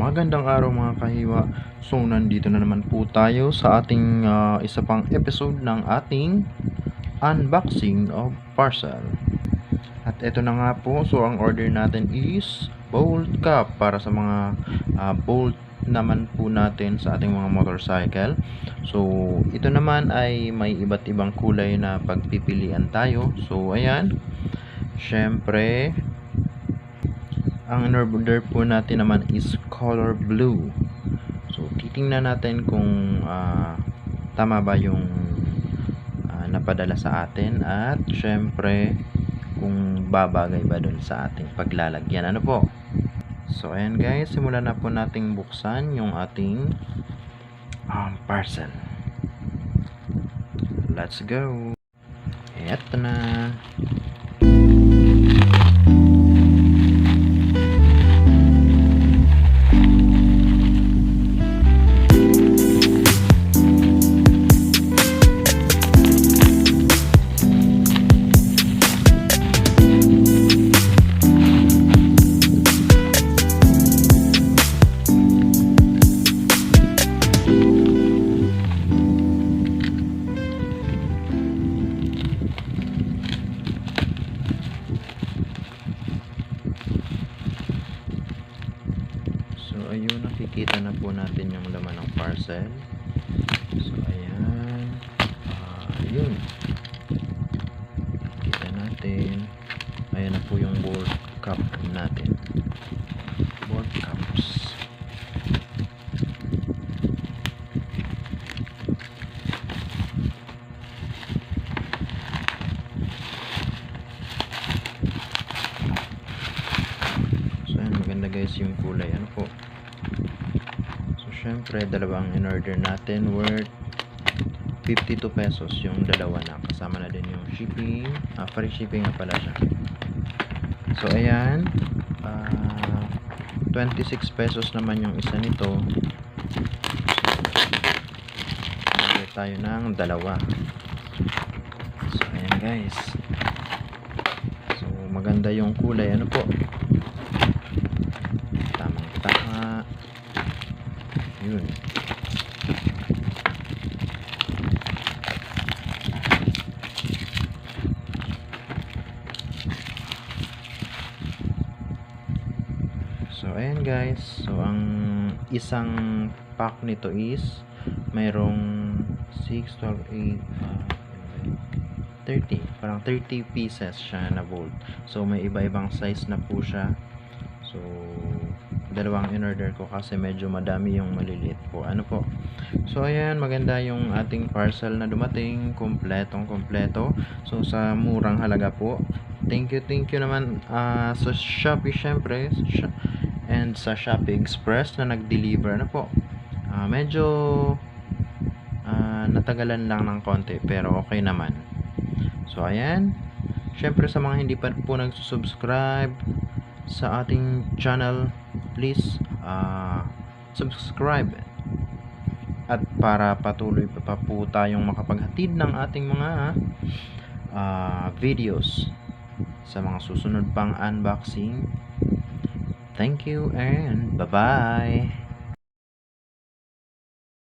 Magandang araw mga kahiwa. So nandito na naman po tayo sa ating isa pang episode ng ating unboxing of parcel. At ito na nga po, so ang order natin is bolt cap para sa mga bolt naman po natin sa ating mga motorcycle. So ito naman ay may iba't ibang kulay na pagpipilian tayo. So ayan, syempre ang in-order po natin naman is color blue. So titingnan natin kung tama ba yung napadala sa atin, at syempre kung babagay ba dun sa ating paglalagyan. Ano po? So ayan guys, simulan na po nating buksan yung ating parcel. Let's go. Eto na. So ayun, nakikita na po natin yung laman ng parcel. So ayan, ayun, kita natin, ayan na po yung bolt cap natin, bolt caps. So ayan, maganda guys yung kulay. Ano po, so syempre dalawang in order natin, worth 52 pesos yung dalawa na, kasama na din yung shipping, free shipping na pala siya. So ayan, 26 pesos naman yung isa nito. Bigay tayo ng dalawa. So ayan guys, so maganda yung kulay. Ano po, tamang tama, yun. So ayan guys, so ang isang pack nito is mayroong 6, 12, 8, 30, parang 30 pieces siya na bolt. So may iba-ibang size na po siya. So dalawang in order ko kasi medyo madami yung maliliit po. Ano po, so ayan, maganda yung ating parcel na dumating, kompletong kompleto. So sa murang halaga po. Thank you naman sa Shopee syempre, and sa Shopee Express na nag-deliver. Na po, medyo natagalan lang ng konti pero okay naman. So ayan, syempre sa mga hindi pa po nagsusubscribe sa ating channel, please subscribe, at para patuloy pa po tayong makapaghatid ng ating mga videos sa mga susunod pang unboxing. Thank you and bye-bye.